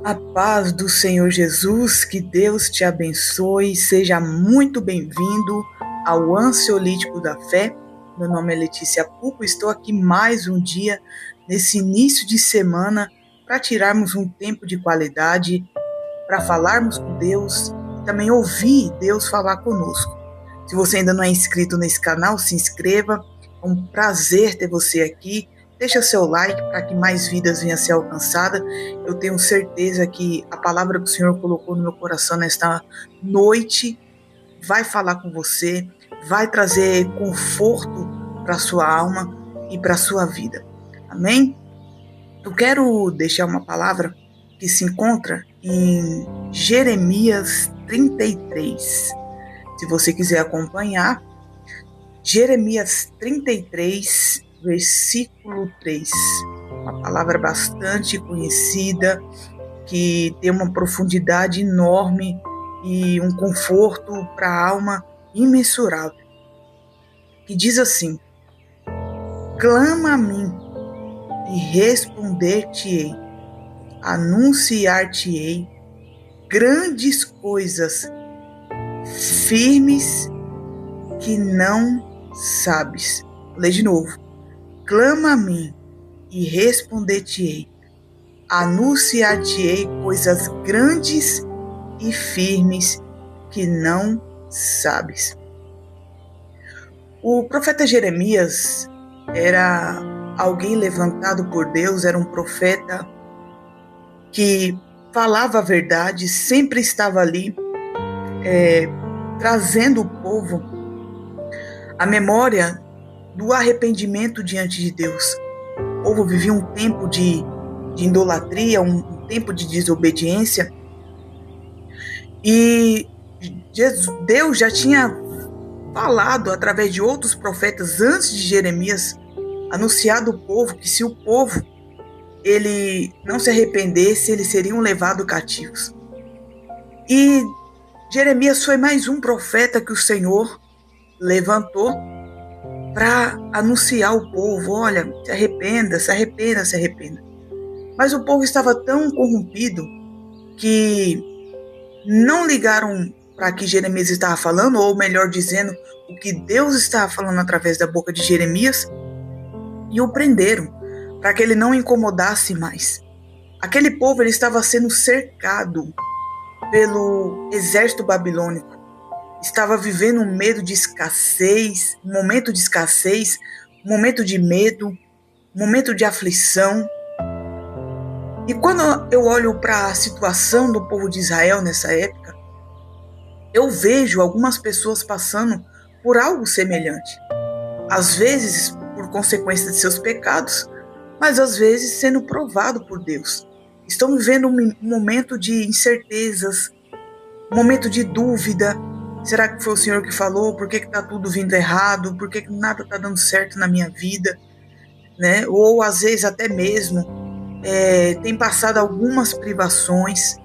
A paz do Senhor Jesus, que Deus te abençoe, seja muito bem-vindo ao Ansiolítico da Fé. Meu nome é Letícia Pupo, estou aqui mais um dia, nesse início de semana, para tirarmos um tempo de qualidade, para falarmos com Deus e também ouvir Deus falar conosco. Se você ainda não é inscrito nesse canal, se inscreva, é um prazer ter você aqui. Deixa seu like para que mais vidas venham a ser alcançadas. Eu tenho certeza que a palavra que o Senhor colocou no meu coração nesta noite vai falar com você, vai trazer conforto para a sua alma e para a sua vida. Amém? Eu quero deixar uma palavra que se encontra em Jeremias 33. Se você quiser acompanhar, Jeremias 33, versículo 3, uma palavra bastante conhecida, que tem uma profundidade enorme e um conforto para a alma imensurável, que diz assim: clama a mim e responder-te-ei, anunciar-te-ei grandes coisas firmes que não sabes. Vou ler de novo. Clama a mim e responder-te-ei, anunciar-te-ei coisas grandes e firmes que não sabes. O profeta Jeremias era alguém levantado por Deus, era um profeta que falava a verdade, sempre estava ali trazendo o povo à memória do arrependimento diante de Deus. O povo vivia um tempo de idolatria, um tempo de desobediência, e Deus já tinha falado através de outros profetas antes de Jeremias, anunciado ao povo que se o povo ele não se arrependesse, eles seriam levados cativos. E Jeremias foi mais um profeta que o Senhor levantou para anunciar ao povo: olha, se arrependa, se arrependa, se arrependa. Mas o povo estava tão corrompido que não ligaram para que Jeremias estava falando, ou melhor dizendo, o que Deus estava falando através da boca de Jeremias, e o prenderam para que ele não incomodasse mais. Aquele povo ele estava sendo cercado pelo exército babilônico, estava vivendo um medo de escassez, um momento de escassez, um momento de medo, um momento de aflição. E quando eu olho para a situação do povo de Israel nessa época, eu vejo algumas pessoas passando por algo semelhante. Às vezes por consequência de seus pecados, mas às vezes sendo provado por Deus. Estão vivendo um momento de incertezas, um momento de dúvida. Será que foi o Senhor que falou? Por que está tudo vindo errado? Por que nada está dando certo na minha vida? Né? Ou às vezes até mesmo tem passado algumas privações.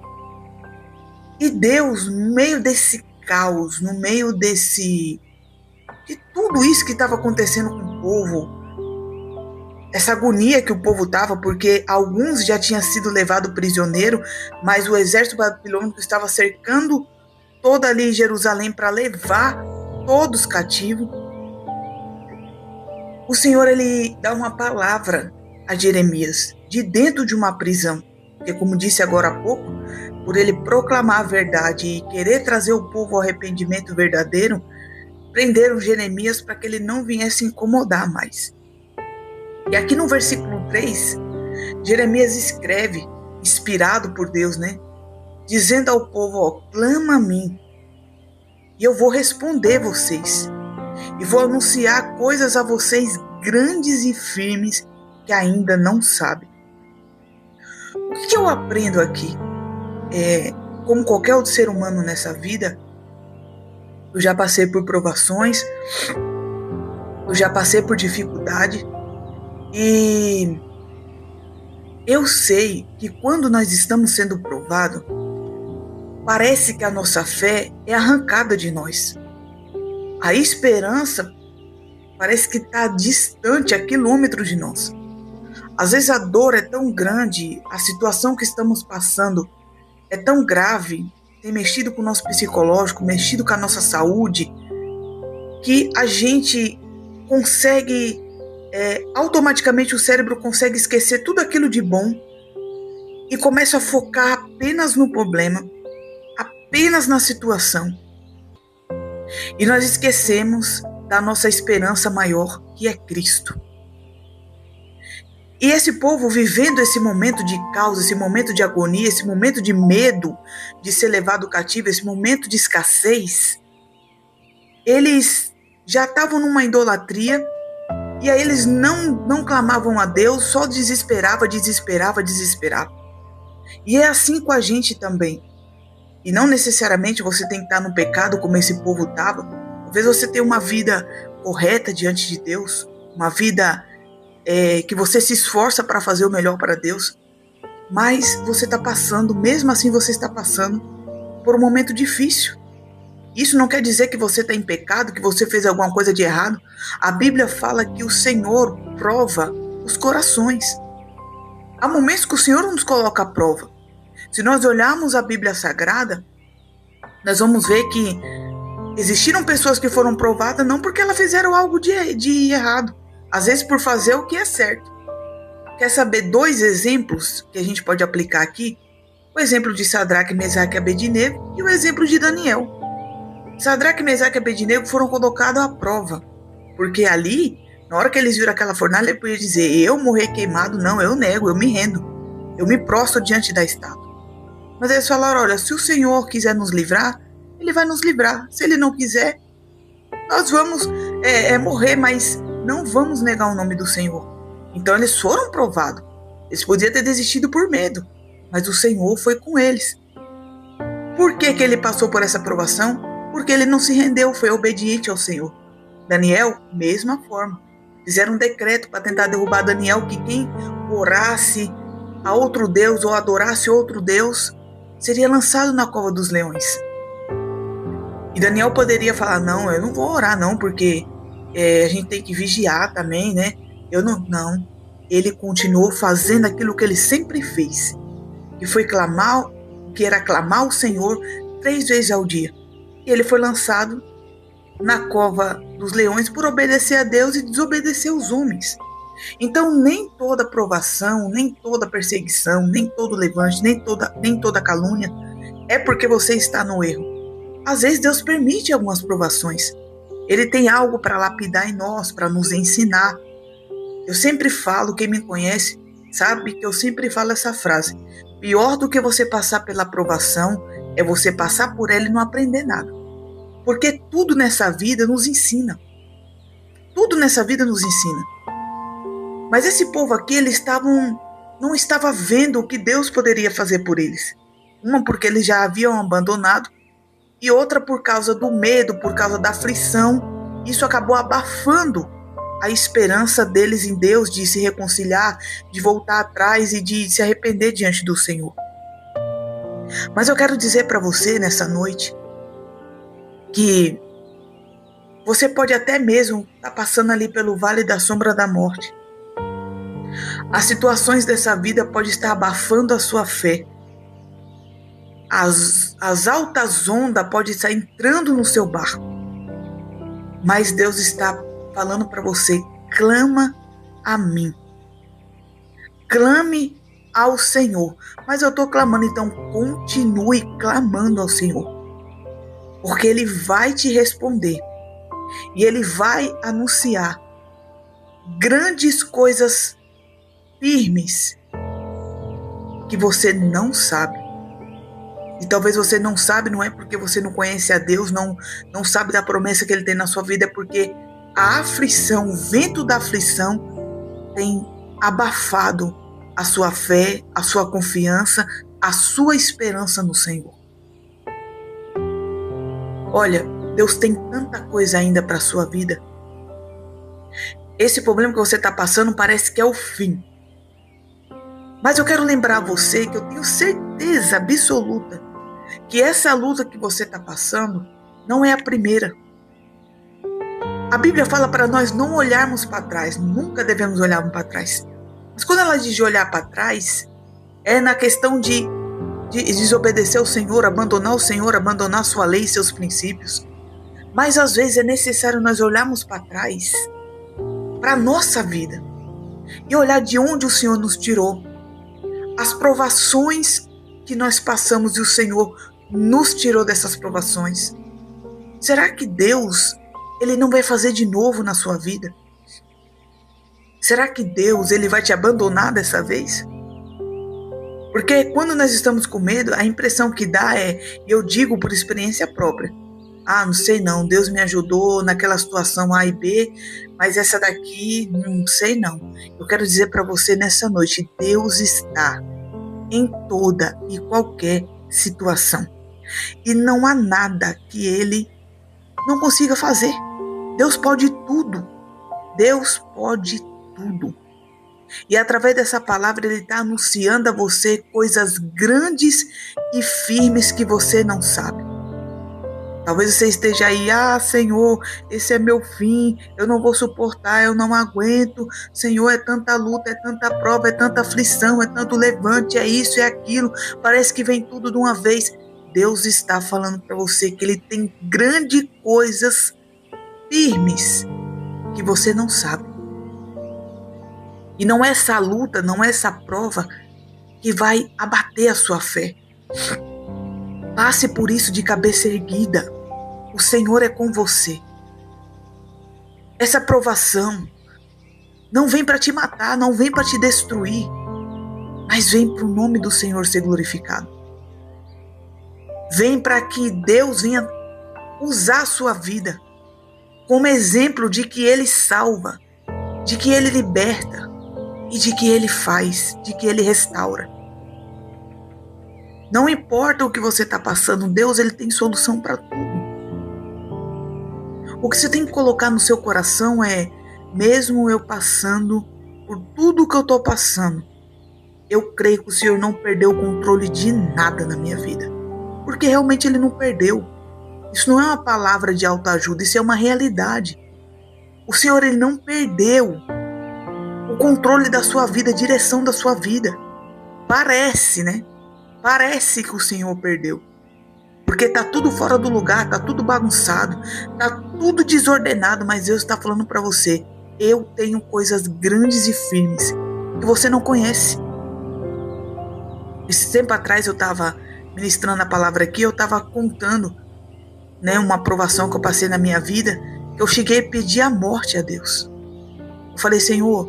E Deus, no meio desse caos, no meio de tudo isso que estava acontecendo com o povo, essa agonia que o povo estava, porque alguns já tinham sido levados prisioneiro, mas o exército babilônico estava cercando toda ali Jerusalém para levar todos cativos. O Senhor ele dá uma palavra a Jeremias de dentro de uma prisão, porque como disse agora há pouco, por ele proclamar a verdade e querer trazer o povo ao arrependimento verdadeiro, prenderam Jeremias para que ele não viesse incomodar mais. E aqui no versículo 3, Jeremias escreve, inspirado por Deus, né? Dizendo ao povo: ó, clama a mim, e eu vou responder vocês, e vou anunciar coisas a vocês grandes e firmes que ainda não sabem. O que eu aprendo aqui? Como qualquer outro ser humano nessa vida, eu já passei por provações, eu já passei por dificuldade, e eu sei que quando nós estamos sendo provados, parece que a nossa fé é arrancada de nós. A esperança parece que está distante, a quilômetros de nós. Às vezes a dor é tão grande, a situação que estamos passando é tão grave, tem mexido com o nosso psicológico, mexido com a nossa saúde, que a gente consegue, automaticamente o cérebro consegue esquecer tudo aquilo de bom e começa a focar apenas no problema, apenas na situação. E nós esquecemos da nossa esperança maior, que é Cristo. E esse povo vivendo esse momento de caos, esse momento de agonia, esse momento de medo de ser levado cativo, esse momento de escassez, eles já estavam numa idolatria, e aí eles não clamavam a Deus, só desesperava. E é assim com a gente também. E não necessariamente você tem que estar no pecado como esse povo estava. Talvez você tenha uma vida correta diante de Deus, uma vida que você se esforça para fazer o melhor para Deus, mas você está passando, mesmo assim você está passando por um momento difícil. Isso não quer dizer que você está em pecado, que você fez alguma coisa de errado. A Bíblia fala que o Senhor prova os corações. Há momentos que o Senhor nos coloca à prova. Se nós olharmos a Bíblia Sagrada, nós vamos ver que existiram pessoas que foram provadas não porque elas fizeram algo de errado, às vezes por fazer o que é certo. Quer saber 2 exemplos que a gente pode aplicar aqui? O exemplo de Sadraque, Mesaque e Abednego e o exemplo de Daniel. Sadraque, Mesaque e Abednego foram colocados à prova, porque ali, na hora que eles viram aquela fornalha, ele podia dizer: eu morrer queimado, não, eu nego, eu me rendo, eu me prostro diante da estátua. Mas eles falaram: olha, se o Senhor quiser nos livrar, Ele vai nos livrar. Se Ele não quiser, nós vamos morrer, mas não vamos negar o nome do Senhor. Então eles foram provados. Eles podiam ter desistido por medo, mas o Senhor foi com eles. Por que Ele passou por essa provação? Porque ele não se rendeu, foi obediente ao Senhor. Daniel, mesma forma. Fizeram um decreto para tentar derrubar Daniel, que quem orasse a outro Deus ou adorasse outro Deus seria lançado na cova dos leões. E Daniel poderia falar: não, eu não vou orar não, porque a gente tem que vigiar também, né? Não. Ele continuou fazendo aquilo que ele sempre fez, que era clamar ao Senhor 3 vezes ao dia. E ele foi lançado na cova dos leões por obedecer a Deus e desobedecer os homens. Então, nem toda provação, nem toda perseguição, nem todo levante, nem toda calúnia é porque você está no erro. Às vezes Deus permite algumas provações. Ele tem algo para lapidar em nós, para nos ensinar. Eu sempre falo, quem me conhece sabe que eu sempre falo essa frase: pior do que você passar pela provação é você passar por ela e não aprender nada. Porque tudo nessa vida nos ensina. Tudo nessa vida nos ensina. Mas esse povo aqui, não estava vendo o que Deus poderia fazer por eles. Uma porque eles já haviam abandonado, e outra por causa do medo, por causa da aflição. Isso acabou abafando a esperança deles em Deus de se reconciliar, de voltar atrás e de se arrepender diante do Senhor. Mas eu quero dizer para você nessa noite que você pode até mesmo estar passando ali pelo vale da sombra da morte. As situações dessa vida podem estar abafando a sua fé. As altas ondas podem estar entrando no seu barco. Mas Deus está falando para você: clama a mim. Clame ao Senhor. Mas eu estou clamando, então continue clamando ao Senhor. Porque Ele vai te responder. E Ele vai anunciar grandes coisas firmes que você não sabe. E talvez você não sabe, não é porque você não conhece a Deus, não sabe da promessa que Ele tem na sua vida, é porque a aflição, o vento da aflição tem abafado a sua fé, a sua confiança, a sua esperança no Senhor. Olha, Deus tem tanta coisa ainda para a sua vida. Esse problema que você está passando parece que é o fim. Mas eu quero lembrar a você que eu tenho certeza absoluta que essa luta que você está passando não é a primeira. A Bíblia fala para nós não olharmos para trás, nunca devemos olhar para trás. Mas quando ela diz de olhar para trás, é na questão de desobedecer ao Senhor, abandonar sua lei e seus princípios. Mas às vezes é necessário nós olharmos para trás, para a nossa vida, e olhar de onde o Senhor nos tirou, as provações que nós passamos e o Senhor nos tirou dessas provações. Será que Deus, Ele não vai fazer de novo na sua vida? Será que Deus, Ele vai te abandonar dessa vez? Porque quando nós estamos com medo, a impressão que dá é, eu digo por experiência própria, não sei não, Deus me ajudou naquela situação A e B, mas essa daqui, não sei não. Eu quero dizer para você nessa noite, Deus está em toda e qualquer situação. E não há nada que Ele não consiga fazer. Deus pode tudo. Deus pode tudo. E através dessa palavra Ele está anunciando a você coisas grandes e firmes que você não sabe. Talvez você esteja aí, Senhor, esse é meu fim, eu não vou suportar, eu não aguento. Senhor, é tanta luta, é tanta prova, é tanta aflição, é tanto levante, é isso, é aquilo. Parece que vem tudo de uma vez. Deus está falando para você que Ele tem grandes coisas firmes que você não sabe. E não é essa luta, não é essa prova que vai abater a sua fé. Passe por isso de cabeça erguida. O Senhor é com você. Essa provação não vem para te matar, não vem para te destruir, mas vem para o nome do Senhor ser glorificado. Vem para que Deus venha usar a sua vida como exemplo de que Ele salva, de que Ele liberta e de que Ele faz, de que Ele restaura. Não importa o que você está passando, Deus, Ele tem solução para tudo. O que você tem que colocar no seu coração é, mesmo eu passando por tudo que eu estou passando, eu creio que o Senhor não perdeu o controle de nada na minha vida. Porque realmente Ele não perdeu. Isso não é uma palavra de autoajuda, isso é uma realidade. O Senhor, Ele não perdeu o controle da sua vida, a direção da sua vida. Parece, né? Parece que o Senhor perdeu. Porque está tudo fora do lugar, está tudo bagunçado, está tudo desordenado, mas Deus está falando para você, eu tenho coisas grandes e firmes que você não conhece. Esse tempo atrás eu estava ministrando a palavra aqui, eu estava contando, né, uma provação que eu passei na minha vida, que eu cheguei a pedir a morte a Deus. Eu falei, Senhor,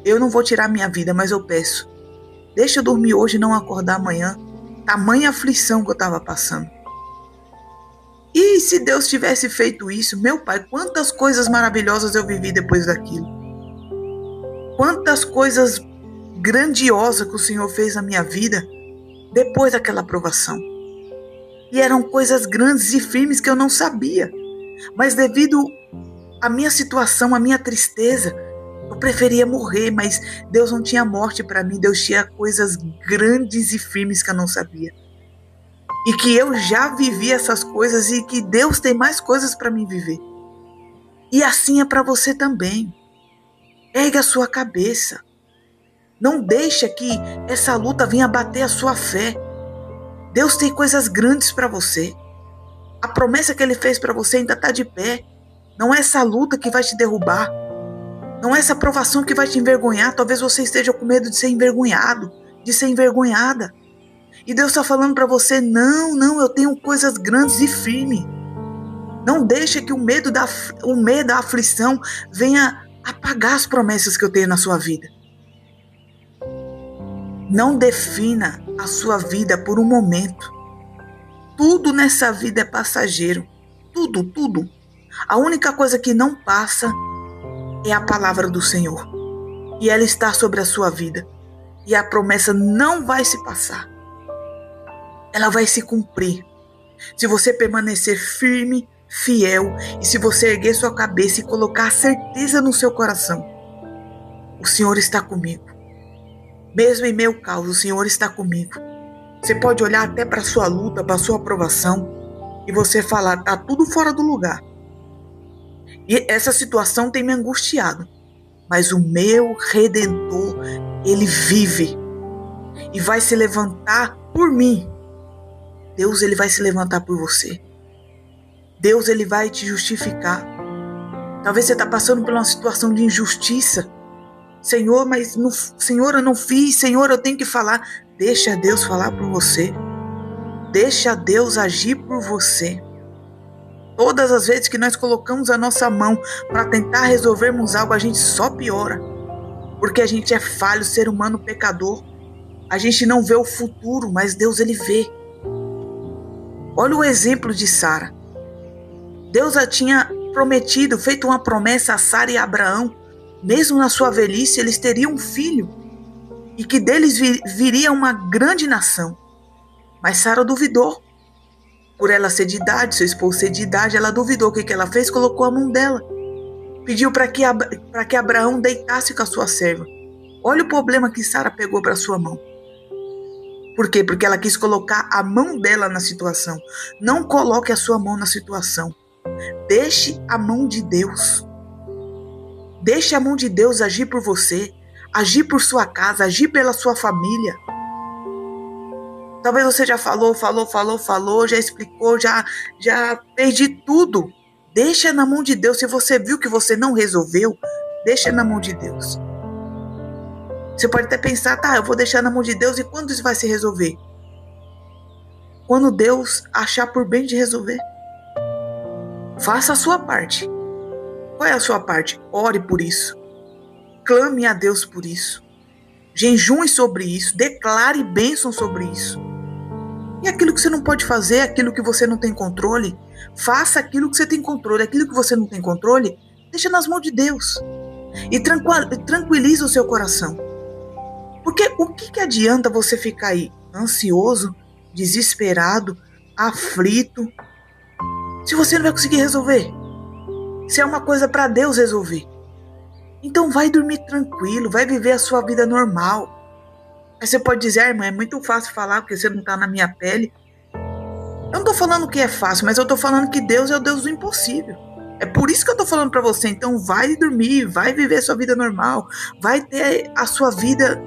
eu não vou tirar minha vida, mas eu peço, deixa eu dormir hoje e não acordar amanhã. Tamanha aflição que eu estava passando. E se Deus tivesse feito isso, meu Pai, quantas coisas maravilhosas eu vivi depois daquilo. Quantas coisas grandiosas que o Senhor fez na minha vida depois daquela provação. E eram coisas grandes e firmes que eu não sabia. Mas devido à minha situação, à minha tristeza, eu preferia morrer, mas Deus não tinha morte para mim. Deus tinha coisas grandes e firmes que eu não sabia. E que eu já vivi essas coisas e que Deus tem mais coisas para mim viver. E assim é para você também. Ergue a sua cabeça. Não deixa que essa luta venha bater a sua fé. Deus tem coisas grandes para você. A promessa que Ele fez para você ainda está de pé. Não é essa luta que vai te derrubar. Não é essa provação que vai te envergonhar. Talvez você esteja com medo de ser envergonhado, de ser envergonhada. E Deus está falando para você, não, eu tenho coisas grandes e firmes. Não deixa que o medo da aflição venha apagar as promessas que eu tenho na sua vida. Não defina a sua vida por um momento. Tudo nessa vida é passageiro. Tudo. A única coisa que não passa é a palavra do Senhor. E ela está sobre a sua vida. E a promessa não vai se passar. Ela vai se cumprir. Se você permanecer firme, fiel, e se você erguer sua cabeça e colocar a certeza no seu coração, o Senhor está comigo. Mesmo em meu caos, o Senhor está comigo. Você pode olhar até para a sua luta, para a sua aprovação, e você falar, está tudo fora do lugar. E essa situação tem me angustiado, mas o meu Redentor, ele vive e vai se levantar por mim. Deus, ele vai se levantar por você. Deus, ele vai te justificar. Talvez você está passando por uma situação de injustiça. Senhor, mas não, Senhor, eu não fiz. Senhor, eu tenho que falar. Deixa Deus falar por você. Deixa Deus agir por você. Todas as vezes que nós colocamos a nossa mão para tentar resolvermos algo, a gente só piora. Porque a gente é falho, ser humano pecador. A gente não vê o futuro, mas Deus, ele vê. Olha o exemplo de Sara. Deus já tinha prometido, feito uma promessa a Sara e a Abraão. Mesmo na sua velhice, eles teriam um filho. E que deles viria uma grande nação. Mas Sara duvidou. Por ela ser de idade, seu esposo ser de idade, ela duvidou. O que ela fez? Colocou a mão dela. Pediu para que Abraão deitasse com a sua serva. Olha o problema que Sara pegou para sua mão. Por quê? Porque ela quis colocar a mão dela na situação. Não coloque a sua mão na situação. Deixe a mão de Deus. Deixe a mão de Deus agir por você. Agir por sua casa. Agir pela sua família. Talvez você já falou, já explicou, já fez de tudo. Deixa na mão de Deus. Se você viu que você não resolveu, deixa na mão de Deus. Você pode até pensar, tá, eu vou deixar na mão de Deus, e quando isso vai se resolver? Quando Deus achar por bem de resolver. Faça a sua parte. Qual é a sua parte? Ore por isso. Clame a Deus por isso. Jejue sobre isso. Declare bênção sobre isso. E aquilo que você não pode fazer, aquilo que você não tem controle, faça aquilo que você tem controle. Aquilo que você não tem controle, deixa nas mãos de Deus. E tranquiliza o seu coração. Porque o que adianta você ficar aí ansioso, desesperado, aflito, se você não vai conseguir resolver? Se é uma coisa para Deus resolver. Então vai dormir tranquilo, vai viver a sua vida normal. Aí você pode dizer, irmã, é muito fácil falar porque você não está na minha pele. Eu não estou falando que é fácil, mas eu estou falando que Deus é o Deus do impossível. É por isso que eu estou falando para você. Então vai dormir, vai viver a sua vida normal, vai ter a sua vida,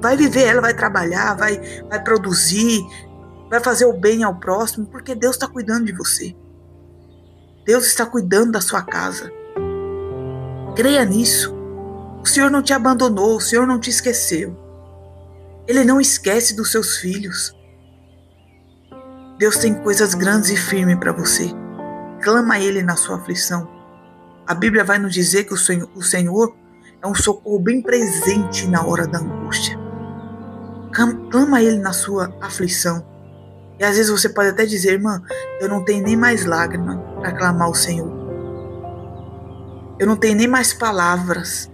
vai viver ela, vai trabalhar, vai produzir, vai fazer o bem ao próximo, porque Deus está cuidando de você. Deus está cuidando da sua casa. Creia nisso. O Senhor não te abandonou, o Senhor não te esqueceu. Ele não esquece dos seus filhos. Deus tem coisas grandes e firmes para você. Clama a Ele na sua aflição. A Bíblia vai nos dizer que o Senhor é um socorro bem presente na hora da angústia. Clama a Ele na sua aflição. E às vezes você pode até dizer, irmã, eu não tenho nem mais lágrima para clamar ao Senhor. Eu não tenho nem mais palavras.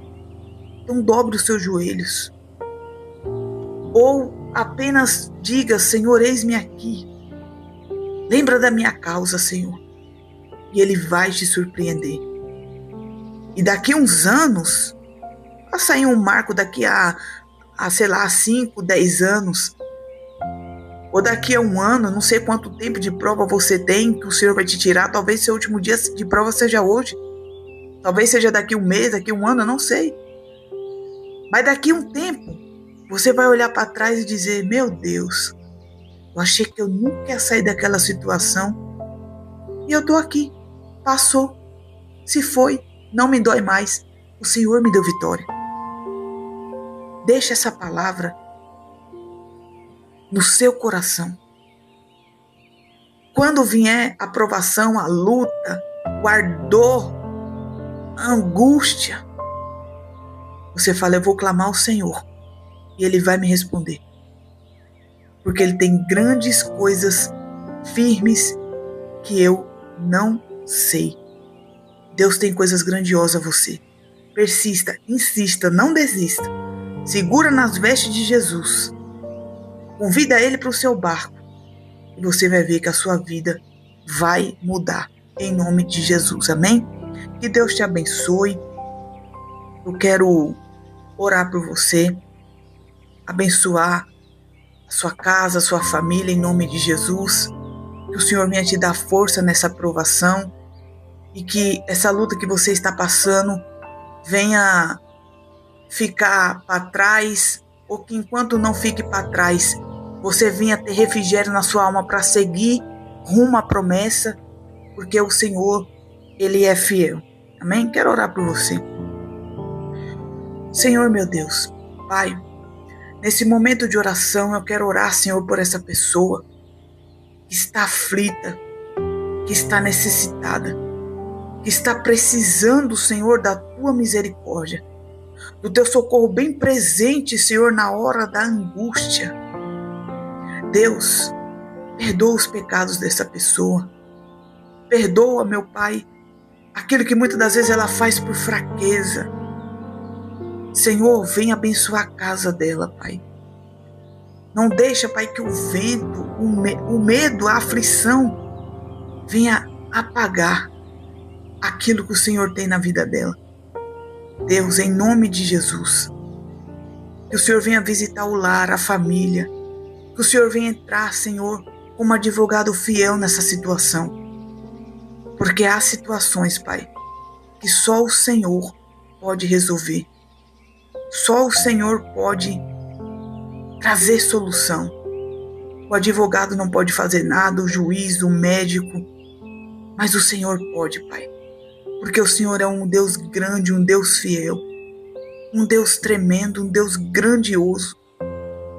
Então dobre os seus joelhos. Ou apenas diga, Senhor, eis-me aqui. Lembra da minha causa, Senhor. E Ele vai te surpreender. E daqui a uns anos, vai sair um marco daqui a sei lá, 5, 10 anos. Ou daqui a um ano, não sei quanto tempo de prova você tem, que o Senhor vai te tirar. Talvez seu último dia de prova seja hoje. Talvez seja daqui a um mês, daqui a um ano, eu não sei. Mas daqui a um tempo, você vai olhar para trás e dizer, meu Deus, eu achei que eu nunca ia sair daquela situação. E eu estou aqui. Passou. Se foi, não me dói mais. O Senhor me deu vitória. Deixa essa palavra no seu coração. Quando vier a provação, a luta, o ardor, a angústia, você fala, eu vou clamar ao Senhor e Ele vai me responder. Porque Ele tem grandes coisas firmes que eu não sei. Deus tem coisas grandiosas a você. Persista, insista, não desista. Segura nas vestes de Jesus. Convida Ele para o seu barco. E você vai ver que a sua vida vai mudar. Em nome de Jesus. Amém? Que Deus te abençoe. Eu quero orar por você. Abençoar a sua casa, a sua família, em nome de Jesus. Que o Senhor venha te dar força nessa provação. E que essa luta que você está passando venha ficar para trás, ou que enquanto não fique para trás, você venha ter refrigério na sua alma para seguir rumo à promessa, porque o Senhor, Ele é fiel. Amém? Quero orar por você. Senhor meu Deus, Pai, nesse momento de oração eu quero orar, Senhor, por essa pessoa que está aflita, que está necessitada, que está precisando, Senhor, da Tua misericórdia, do Teu socorro bem presente, Senhor, na hora da angústia. Deus, perdoa os pecados dessa pessoa. Perdoa, meu Pai, aquilo que muitas das vezes ela faz por fraqueza. Senhor, vem abençoar a casa dela, Pai. Não deixa, Pai, que o vento, o medo, a aflição venha apagar aquilo que o Senhor tem na vida dela. Deus, em nome de Jesus, que o Senhor venha visitar o lar, a família, que o Senhor venha entrar, Senhor, como advogado fiel nessa situação. Porque há situações, Pai, que só o Senhor pode resolver. Só o Senhor pode trazer solução. O advogado não pode fazer nada, o juiz, o médico, mas o Senhor pode, Pai. Porque o Senhor é um Deus grande, um Deus fiel, um Deus tremendo, um Deus grandioso,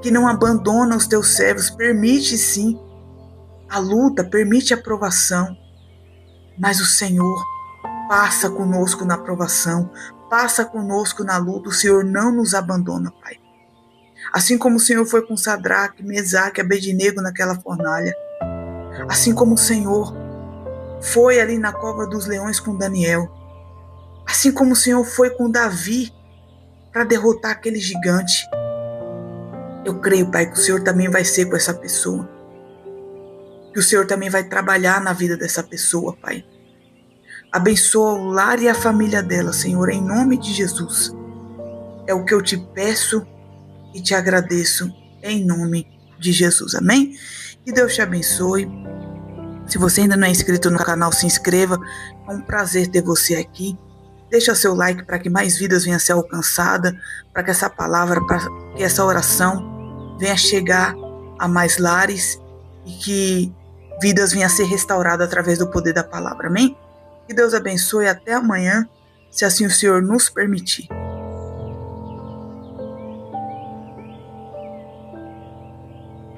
que não abandona os teus servos, permite sim a luta, permite a provação, mas o Senhor passa conosco na provação, passa conosco na luta, o Senhor não nos abandona, Pai. Assim como o Senhor foi com Sadraque, Mesaque, Abednego naquela fornalha, assim como o Senhor foi ali na cova dos leões com Daniel, assim como o Senhor foi com Davi para derrotar aquele gigante, eu creio, Pai, que o Senhor também vai ser com essa pessoa, que o Senhor também vai trabalhar na vida dessa pessoa, Pai. Abençoa o lar e a família dela, Senhor, em nome de Jesus. É o que eu te peço e te agradeço em nome de Jesus. Amém? Que Deus te abençoe. Se você ainda não é inscrito no canal, se inscreva. É um prazer ter você aqui. Deixa seu like para que mais vidas venham a ser alcançadas, para que essa palavra, para que essa oração venha chegar a mais lares e que vidas venham a ser restauradas através do poder da palavra. Amém? Que Deus abençoe. Até amanhã, se assim o Senhor nos permitir.